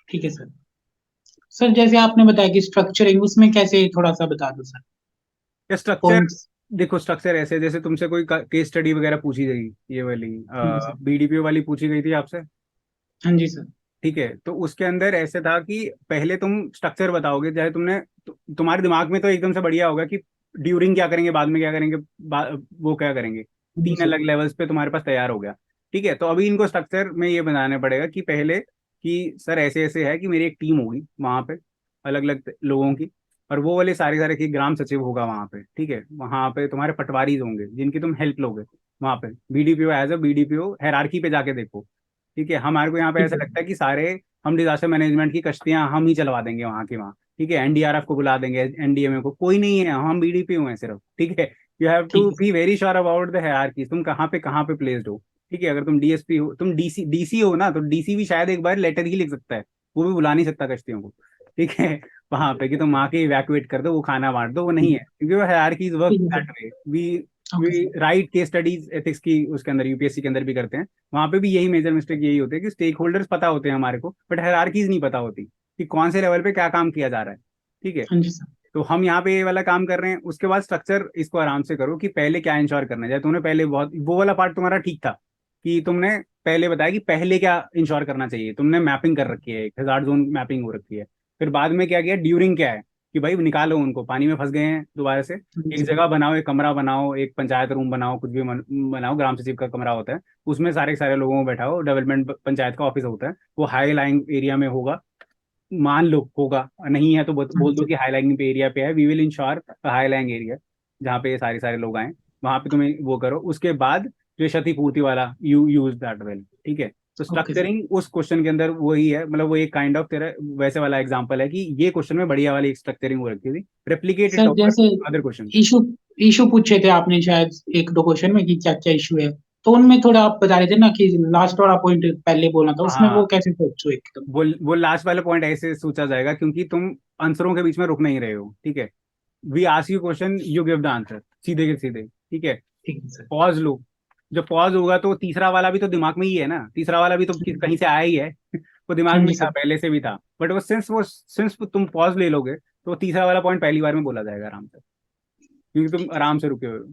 B: ठीक है सर। सर जैसे आपने बताया कि स्ट्रक्चरिंग, उसमें कैसे थोड़ा सा बता दो सर,
A: या स्ट्रक्चर,
B: पॉइंट्स।
A: देखो स्ट्रक्चर ऐसे जैसे तुमसे कोई केस स्टडी वगैरह पूछी गई, ये वाली
B: हाँ जी सर।
A: बीडीपीओ वाली पूछी गई थी आपसे,
B: हाँ जी सर।
A: ठीक है, तो उसके अंदर ऐसे था कि पहले तुम स्ट्रक्चर बताओगे, चाहे तुमने तुम्हारे दिमाग में तो एकदम से बढ़िया होगा कि ड्यूरिंग क्या करेंगे, बाद में क्या करेंगे, वो क्या करेंगे,
B: हाँ जी
A: 3
B: सर।
A: अलग लेवल्स पे तुम्हारे पास तैयार हो गया, ठीक है। तो अभी इनको स्ट्रक्चर में ये बनाना पड़ेगा कि पहले कि सर ऐसे ऐसे है कि मेरी एक टीम होगी वहां पे, अलग अलग लोगों की, और वो वाले सारे सारे की ग्राम सचिव होगा वहां पे, ठीक है, वहां पे तुम्हारे पटवारीज होंगे जिनकी तुम हेल्प लोगे, वहां पे BDPO as a BDPO hierarchy पे जाके देखो। ठीक है, हमारे को यहाँ पे
B: ठीक
A: ऐसा
B: है
A: लगता है कि सारे हम डिजास्टर मैनेजमेंट की कश्तियां हम ही चलवा देंगे वहां की वहाँ। ठीक है, एनडीआरएफ को बुला देंगे, एनडीएमए को, कोई नहीं है, हम बीडीपीओ हैं सिर्फ। ठीक है, यू हैव टू
B: ठीक है
A: be very sure about the hierarchy, तुम कहाँ पे प्लेस्ड हो। ठीक है, अगर तुम डीएसपी हो, तुम डीसी हो ना, तो डीसी भी शायद एक बार लेटर ही लिख सकता है, वो भी बुला नहीं सकता कश्तियों को। ठीक है, वहां पे कि तुम आके इवैक्यूएट कर दो, वो खाना बांट दो, वो नहीं है, क्योंकि वो हायरार्कीज वर्क
B: ठीक है
A: that
B: sir.
A: Way. We
B: okay
A: we
B: sir.
A: Right case studies ethics की उसके अंदर, यूपीएससी के अंदर भी करते हैं, वहां पे भी यही मेजर मिस्टेक यही होती है कि स्टेक होल्डर्स पता होते हैं हमारे को, बट हायरार्कीज नहीं पता होती कि कौन से लेवल पे क्या काम किया जा रहा है। ठीक है,
B: हाँ जी सर।
A: तो हम यहाँ पे ये वाला काम कर रहे हैं। उसके बाद स्ट्रक्चर इसको आराम से करो कि पहले क्या इंश्योर करना है। जैसे तुमने पहले बहुत वो वाला पार्ट तुम्हारा ठीक था कि तुमने पहले बताया कि पहले क्या इंश्योर करना चाहिए, तुमने मैपिंग कर रखी है, एक हजार्ड जोन मैपिंग हो रखी है। फिर बाद में क्या किया, ड्यूरिंग क्या है कि भाई निकालो उनको, पानी में फंस गए हैं दोबारा से,
B: हाँ जी
A: एक
B: सर।
A: जगह बनाओ, एक कमरा बनाओ, एक पंचायत रूम बनाओ, कुछ भी बनाओ, ग्राम सचिव का कमरा होता है, उसमें सारे के सारे लोगों को बैठाओ, डेवलपमेंट पंचायत का ऑफिस होता है, वो हाई लाइंग एरिया में होगा, मान लो होगा, नहीं है तो
B: हाँ
A: बोल
B: जी
A: दो
B: सर।
A: कि हाईलाइटिंग पे एरिया पे है, वी विल इंश्योर हाईलाइंग एरिया जहाँ पे ये सारे सारे लोग आए, वहां पे तुम्हें वो करो। उसके बाद जो क्षतिपूर्ति वाला यू यूज दैट वेल। ठीक है, तो
B: ओके सर।
A: स्ट्रक्चरिंग उस क्वेश्चन के अंदर वही है, मतलब वो एक काइंड ऑफ तेरा वैसे वाला एग्जांपल है कि ये क्वेश्चन में बढ़िया वाली स्ट्रक्चरिंग हो रखी थी, रेप्लिकेट इट
B: सर
A: ओवर
B: जैसे
A: अदर क्वेश्चन।
B: इशू इशू पूछे थे आपने शायद एक दो क्वेश्चन में कि क्या क्या इशू है, तो उनमें थोड़ा आप बता रहे थे ना कि लास्ट वाला पॉइंट पहले बोलना था, उसमें वो
A: हाँ,
B: कैसे सोचो एकदम।
A: वो लास्ट वाला पॉइंट ऐसे सोचा जाएगा क्योंकि तुम आंसरों के बीच में रुक नहीं रहे हो। ठीक है, we ask you question, you give the answer सीधे के सीधे। ठीक है,
B: ठीक है सर।
A: पॉज लो, जब पॉज होगा तो तीसरा वाला भी तो दिमाग में ही है ना, तीसरा वाला भी तो कहीं से आया ही है। वो दिमाग
B: हाँ
A: में
B: जी
A: ही था,
B: सर।
A: पहले से भी था, बट वो सिंस तुम पॉज ले लोगे तो तीसरा वाला पॉइंट पहली बार में बोला जाएगा आराम से, क्योंकि तुम आराम से रुके हुए हो।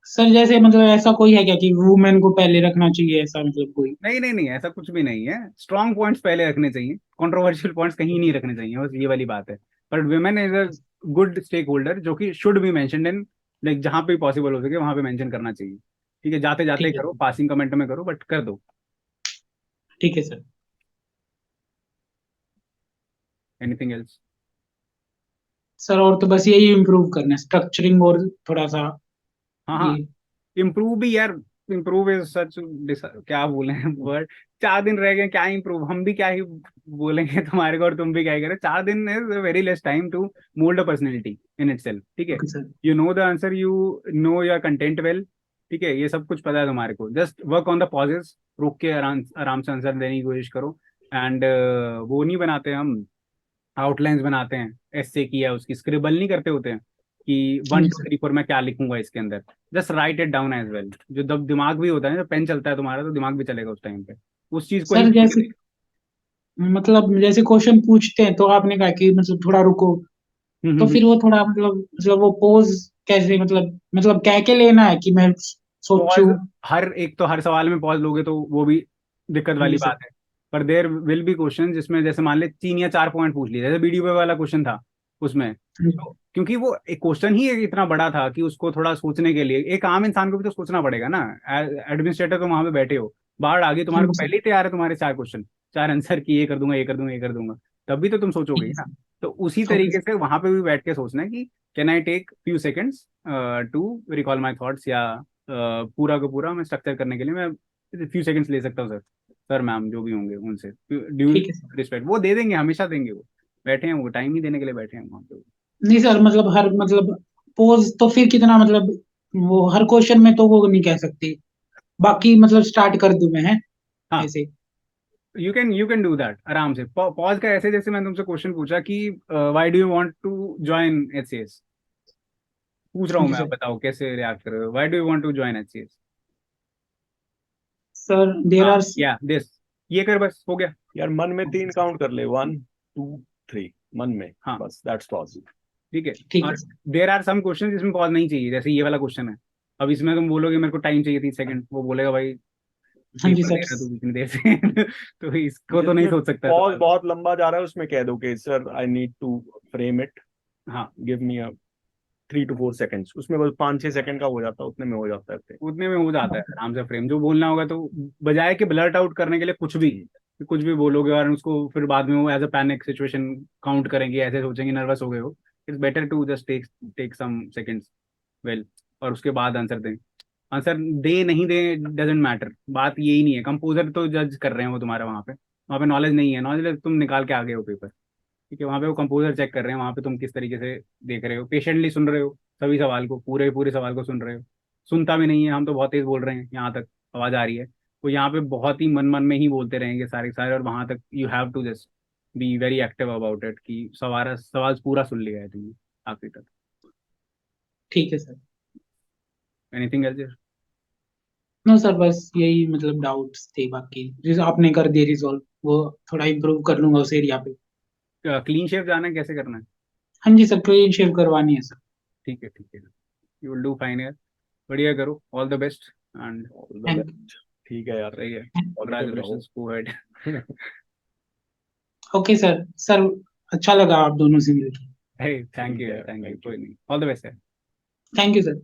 B: सर जैसे मतलब ऐसा कोई है क्या कि वुमेन को पहले रखना चाहिए, ऐसा मतलब कोई।
A: नहीं नहीं नहीं, ऐसा कुछ भी नहीं है, स्ट्रॉन्ग पॉइंट्स पहले रखने चाहिए, कंट्रोवर्शियल पॉइंट्स कहीं नहीं रखने चाहिए, बस ये वाली बात है। But women is a good stakeholder जो कि should be mentioned in, like जहां पे पॉसिबल हो सके वहां पे मेंशन करना चाहिए। ठीक है, जाते जाते
B: ठीक है
A: करो,
B: सर।
A: पासिंग कमेंट में करो, बट कर दो।
B: ठीक है सर।
A: Anything else?
B: सर और तो बस यही इम्प्रूव करना है, स्ट्रक्चरिंग और थोड़ा सा
A: हाँ हाँ,
B: ये।
A: इम्प्रूव भी यार, इम्प्रूव इज सच, क्या बोले वर्ड, 4 दिन रह गए, क्या इम्प्रूव, हम भी क्या ही बोलेंगे तुम्हारे को, और तुम भी क्या ही करे, 4 दिन is very less time to mould a personality in itself. ठीक है,
B: okay sir.
A: You know the answer, you know your content well. ठीक है, ये सब कुछ पता है तुम्हारे को, just work on the pauses, रुक के आराम आराम से आंसर देने की कोशिश करो। एंड वो नहीं बनाते हम, आउटलाइंस बनाते हैं एससे की, या उसकी स्क्रिबल नहीं करते होते हैं कि
B: हाँ
A: वन
B: जी
A: टू
B: सर।
A: थ्री फोर मैं क्या लिखूंगा इसके अंदर, just write it down as well. जो दिमाग भी होता है ना, जब पेन चलता है तुम्हारा तो दिमाग भी चलेगा उस टाइम पे, उस चीज को ही
B: सर जैसे मतलब जैसे क्वेश्चन पूछते हैं तो आपने कहा कि मतलब थोड़ा रुको,
A: हम्म,
B: तो
A: हम्म,
B: फिर वो थोड़ा मतलब वो पोज कैसे, मतलब कह के लेना है कि मैं
A: पॉज,
B: सोचूं।
A: हर एक तो हर सवाल में पॉज लोगे तो वो भी दिक्कत
B: हाँ
A: वाली
B: जी
A: बात
B: सर।
A: है। पर देर विल बी क्वेश्चन जिसमें जैसे मान ले 3 या 4 पॉइंट पूछ लिए, जैसे वीडियो पे वाला क्वेश्चन था उसमें,
B: हाँ
A: तो क्योंकि वो एक क्वेश्चन ही इतना बड़ा था कि उसको थोड़ा सोचने के लिए एक आम इंसान को भी तो सोचना पड़ेगा ना। एडमिनिस्ट्रेटर तो वहां पे बैठे हो, बाढ़ आ गई तुम्हारे
B: जी
A: को,
B: सर।
A: पहले ही तैयार है तुम्हारे 4 क्वेश्चन, 4 आंसर की, ये कर दूंगा, ये कर दूंगा, ये कर दूंगा, तब भी तो तुम सोचोगे
B: ठीक
A: ही
B: है
A: ना।
B: सर।
A: तो उसी
B: ओके
A: तरीके
B: सर।
A: से वहां पे भी बैठ के सोचना है कि can I take few seconds to recall my thoughts, या पूरा का पूरा मैं स्ट्रक्चर करने के लिए मैं फ्यू सेकंड्स ले सकता हूँ सर। सर मैम जो भी होंगे उनसे ड्यू
B: ठीक है सर।
A: रिस्पेक्ट वो दे देंगे, हमेशा देंगे, वो बैठे हैं, वो टाइम ही देने के लिए बैठे हैं वहाँ पे।
B: नहीं सर मतलब हर मतलब पोज तो फिर कितना मतलब वो हर क्वेश्चन में तो वो नहीं कह सकते, बाकी मतलब स्टार्ट कर दूं मैं है
A: हाँ,
B: ऐसे।
A: यू कैन डू दैट आराम से। पॉज का ऐसे, जैसे मैंने तुमसे क्वेश्चन पूछा कि why do you want to join HCS, पूछ रहा
B: हाँ
A: हूँ
B: जी
A: मैं, आप
B: सर।
A: बताओ कैसे रिएक्ट कर रहे हो, why do you want to join HCS.
B: Sir there
A: हाँ,
B: आर।
A: या दिस, ये कर, बस हो गया।
C: यार मन में 3 काउंट कर ले, 1 2 3, मन में,
A: हाँ,
C: बस दैट्स पॉज।
A: ठीक है।
B: ठीक है
A: और
B: sir.
A: There are some question जिसमें पॉज नहीं चाहिए, जैसे ये वाला क्वेश्चन है, अब इसमें तुम बोलोगे मेरे को टाइम चाहिए 30 सेकंड, वो बोलेगा भाई
B: हाँ जी
A: पेपर दे
B: सर।
A: रहा तू इतनी देर से तो इसको तो नहीं
C: जिसमें
A: सोच सकता
C: पॉज
A: सवाल।
C: बहुत लंबा जा रहा है उसमें कह दो कि sir I need to frame it,
A: हाँ,
C: give me a 3 to 4 seconds, उसमें बस 5-6 सेकंड का हो जाता है, उतने में हो जाता है frame।
A: उतने में हो जाता है आराम से फ्रेम, जो बोलना होगा तो, बजाय कि ब्लर्ट आउट करने के लिए कुछ भी बोलोगे और उसको फिर बाद में वो as a panic situation count करेंगे, ऐसे सोचेंगे नर्वस हो गए हो, it's better to just take take some seconds well, और उसके बाद आंसर दें। आंसर दे नहीं दे डजेंट मैटर, बात यही नहीं है। कंपोजर तो जज कर रहे हैं वो तुम्हारा, वहाँ पे नॉलेज नहीं है, नॉलेज तुम निकाल के आ गए हो पेपर, ठीक है। वहाँ पे वो कंपोजर चेक कर रहे हैं, वहाँ पे तुम किस तरीके से देख रहे हो, पेशेंटली सुन रहे हो सभी सवाल को, पूरे पूरे सवाल को सुन रहे हो। सुनता भी नहीं है, हम तो बहुत तेज बोल रहे हैं, यहाँ तक आवाज आ रही है, तो यहाँ पे बहुत ही मन मन में ही बोलते रहेंगे सारे के सारे, और वहां तक you have to just be very active about it, कि सवाल सवाल पूरा सुन लिया है तुमने आखिरी तक।
B: ठीक है sir.
A: Anything else?
B: No sir, बस यही मतलब डाउट्स थे, बाकी आपने कर दिए रिजॉल्व, वो थोड़ा इम्प्रूव कर लूंगा उस एरिया पे।
A: क्लीन शेव जाना है, कैसे करना है?
B: हाँ जी सर, क्लीन शेव करवानी है सर।
A: ठीक है ठीक है, यू विल डू फाइन यार, बढ़िया करो, all the best and
C: All the
B: thank
C: best. ठीक है यार,
A: सही है,
C: पॉजिटिव रहो।
A: Congratulations, go ahead.
B: Okay sir. Sir अच्छा लगा आप दोनों से मिलकर।
A: Hey, thank
C: ठीक
A: you,
C: है,
A: thank you,
C: thank you.
A: कोई नहीं, all the best.
B: Thank you sir.